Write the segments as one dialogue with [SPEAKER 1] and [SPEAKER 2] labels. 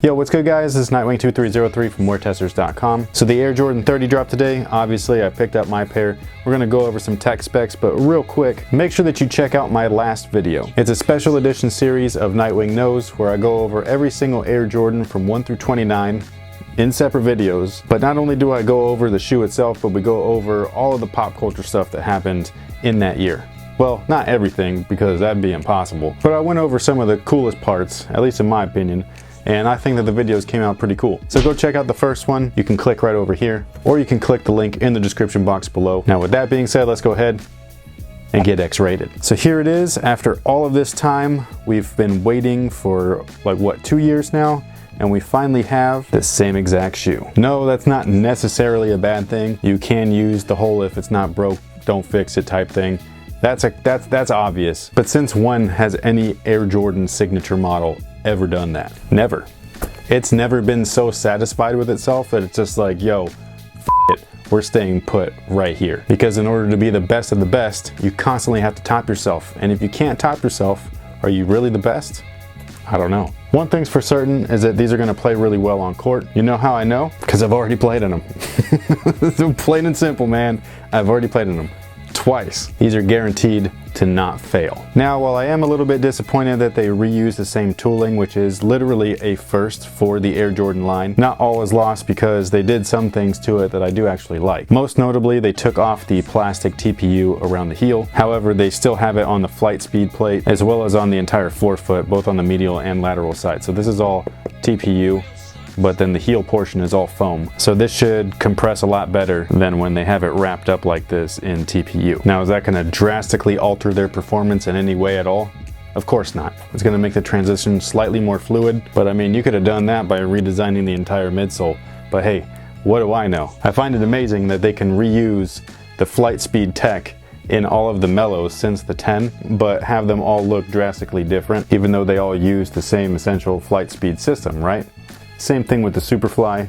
[SPEAKER 1] Yo, what's good guys? This is Nightwing2303 from WearTesters.com. So the Air Jordan 30 dropped today. Obviously I picked up my pair. We're gonna go over some tech specs, but real quick, make sure that you check out my last video. It's a special edition series of Nightwing Knows where I go over every single Air Jordan from 1 through 29 in separate videos. But not only do I go over the shoe itself, but we go over all of the pop culture stuff that happened in that year. Well, not everything, because that'd be impossible. But I went over some of the coolest parts, at least in my opinion, and I think that the videos came out pretty cool. So go check out the first one. You can click right over here, or you can click the link in the description box below. Now with that being said, let's go ahead and get X-rated. So here it is. After all of this time, we've been waiting for like what, 2 years now? And we finally have the same exact shoe. No, that's not necessarily a bad thing. You can use the whole if it's not broke, don't fix it type thing. That's obvious. But since when has any Air Jordan signature model ever done that? Never. It's never been so satisfied with itself that it's just like, yo, it, we're staying put right here. Because in order to be the best of the best, you constantly have to top yourself. And if you can't top yourself, are you really the best? I don't know. One thing's for certain is that these are gonna play really well on court. You know how I know? Because I've already played in them. Plain and simple, man. I've already played in them. Twice. These are guaranteed to not fail. Now, while I am a little bit disappointed that they reuse the same tooling, which is literally a first for the Air Jordan line, not all is lost because they did some things to it that I do actually like. Most notably, they took off the plastic TPU around the heel. However, they still have it on the flight speed plate as well as on the entire forefoot, both on the medial and lateral side. So this is all TPU, but then the heel portion is all foam. So this should compress a lot better than when they have it wrapped up like this in TPU. Now, is that gonna drastically alter their performance in any way at all? Of course not. It's gonna make the transition slightly more fluid, but I mean, you could have done that by redesigning the entire midsole. But hey, what do I know? I find it amazing that they can reuse the flight speed tech in all of the mellows since the 10, but have them all look drastically different, even though they all use the same essential flight speed system, right? Same thing with the Superfly,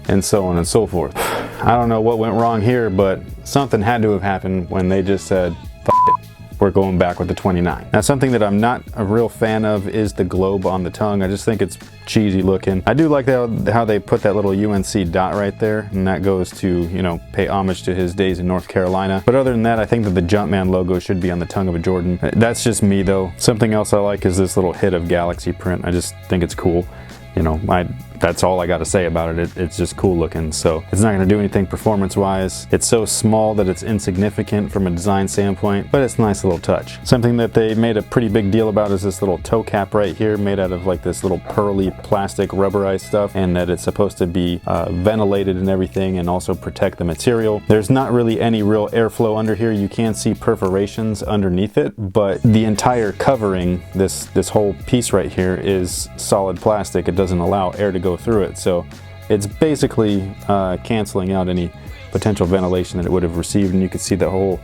[SPEAKER 1] and so on and so forth. I don't know what went wrong here, but something had to have happened when they just said, F it, we're going back with the 29. Now, something that I'm not a real fan of is the globe on the tongue. I just think it's cheesy looking. I do like how they put that little UNC dot right there, and that goes to, you know, pay homage to his days in North Carolina. But other than that, I think that the Jumpman logo should be on the tongue of a Jordan. That's just me though. Something else I like is this little hit of galaxy print. I just think it's cool. You know, that's all I got to say about it. It's just cool looking. So it's not going to do anything performance wise. It's so small that it's insignificant from a design standpoint, but it's a nice little touch. Something that they made a pretty big deal about is this little toe cap right here, made out of like this little pearly plastic rubberized stuff, and that it's supposed to be ventilated and everything and also protect the material. There's not really any real airflow under here. You can see perforations underneath it, but the entire covering, this whole piece right here, is solid plastic. It doesn't allow air to go through it, so it's basically canceling out any potential ventilation that it would have received. And you can see the whole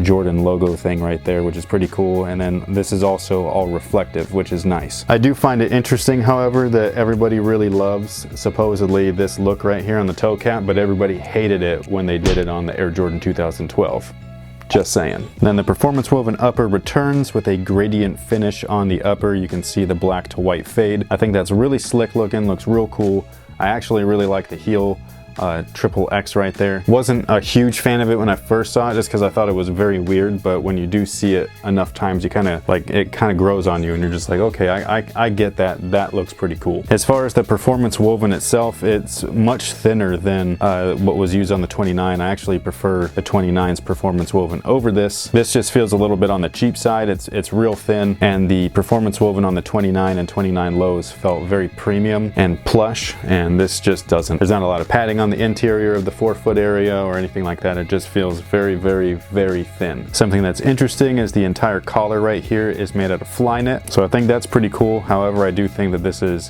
[SPEAKER 1] Jordan logo thing right there, which is pretty cool. And then this is also all reflective, which is nice. I do find it interesting, however, that everybody really loves supposedly this look right here on the toe cap, but everybody hated it when they did it on the Air Jordan 2012. Just saying. Then the performance woven upper returns with a gradient finish on the upper. You can see the black to white fade. I think that's really slick looking, looks real cool. I actually really like the heel XXX right there. Wasn't a huge fan of it when I first saw it, just because I thought it was very weird, but when you do see it enough times, you kind of like, it kind of grows on you and you're just like, okay, I get that. That looks pretty cool. As far as the performance woven itself, it's much thinner than what was used on the 29. I actually prefer the 29's performance woven over this. This just feels a little bit on the cheap side. It's real thin, and the performance woven on the 29 and 29 lows felt very premium and plush, and this just doesn't. There's not a lot of padding on the interior of the forefoot area or anything like that. It just feels very, very, very thin. Something that's interesting is the entire collar right here is made out of fly knit, so I think that's pretty cool. However, I do think that this is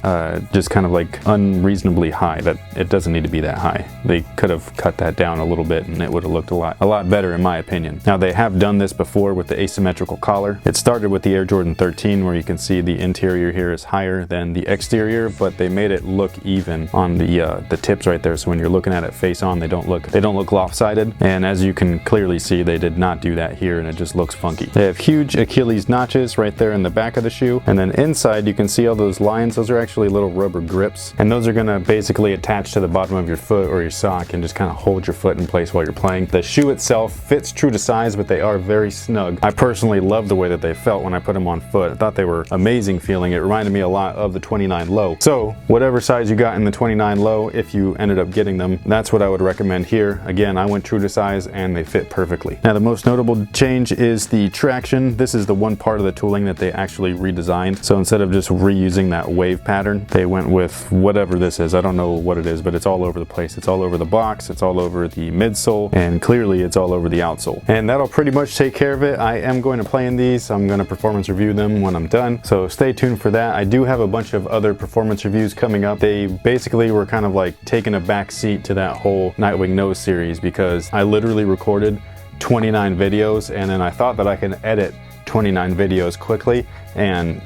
[SPEAKER 1] just kind of like unreasonably high, that it doesn't need to be that high. They could have cut that down a little bit and it would have looked a lot better in my opinion. Now, they have done this before with the asymmetrical collar. It started with the Air Jordan 13, where you can see the interior here is higher than the exterior, but they made it look even on the tips right there, so when you're you're looking at it face on, they don't look lopsided. And as you can clearly see, they did not do that here, and it just looks funky. They have huge Achilles notches right there in the back of the shoe, and then inside you can see all those lines. Those are actually little rubber grips, and those are gonna basically attach to the bottom of your foot or your sock and just kind of hold your foot in place while you're playing. The shoe itself fits true to size, but they are very snug. I personally love the way that they felt when I put them on foot. I thought they were amazing feeling. It reminded me a lot of the 29 low. So whatever size you got in the 29 low, if you ended up getting them, that's what I would recommend here. Again, I went true to size and they fit perfectly. Now the most notable change is the traction. This is the one part of the tooling that they actually redesigned. So instead of just reusing that wave pattern, they went with whatever this is. I don't know what it is, but it's all over the place. It's all over the box, it's all over the midsole, and clearly it's all over the outsole. And that'll pretty much take care of it. I am going to play in these. I'm going to performance review them when I'm done. So stay tuned for that. I do have a bunch of other performance reviews coming up. They basically were kind of like taking a back seat to that whole Nightwing Nose series, because I literally recorded 29 videos and then I thought that I can edit 29 videos quickly, and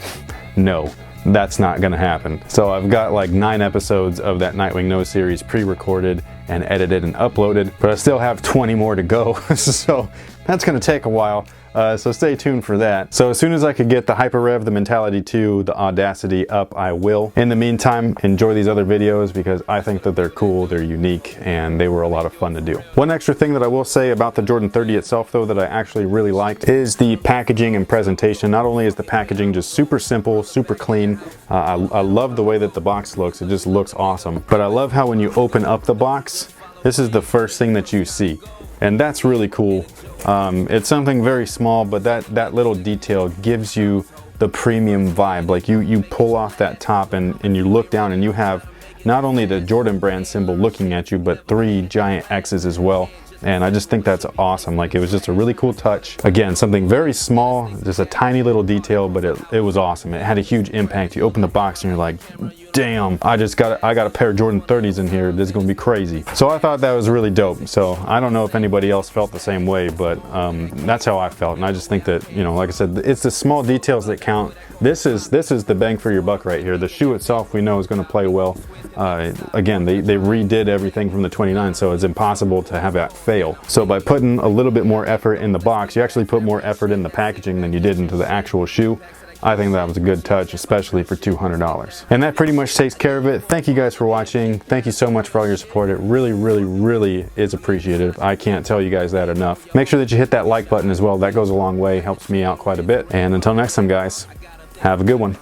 [SPEAKER 1] no, that's not gonna happen. So I've got like 9 episodes of that Nightwing Nose series pre-recorded and edited and uploaded, but I still have 20 more to go. So that's gonna take a while. So stay tuned for that. So as soon as I could get the Hyper Rev, the Mentality 2, the Audacity up, I will. In the meantime, enjoy these other videos because I think that they're cool, they're unique, and they were a lot of fun to do. One extra thing that I will say about the Jordan 30 itself though that I actually really liked is the packaging and presentation. Not only is the packaging just super simple, super clean, I love the way that the box looks. It just looks awesome. But I love how when you open up the box, this is the first thing that you see. And that's really cool. It's something very small, but that little detail gives you the premium vibe. Like you pull off that top and you look down and you have not only the Jordan brand symbol looking at you, but 3 giant X's as well. And I just think that's awesome. Like, it was just a really cool touch. Again, something very small, just a tiny little detail, but it was awesome. It had a huge impact. You open the box and you're like, damn, I got a pair of Jordan 30s in here. This is gonna be crazy. So I thought that was really dope. So I don't know if anybody else felt the same way, but that's how I felt. And I just think that, you know, like I said, it's the small details that count. This is the bang for your buck right here. The shoe itself we know is gonna play well. Again, they redid everything from the 29, so it's impossible to have that fail. So by putting a little bit more effort in the box, you actually put more effort in the packaging than you did into the actual shoe. I think that was a good touch, especially for $200. And that pretty much takes care of it. Thank you guys for watching. Thank you so much for all your support. It really, really, really is appreciated. I can't tell you guys that enough. Make sure that you hit that like button as well. That goes a long way, helps me out quite a bit. And until next time, guys, have a good one.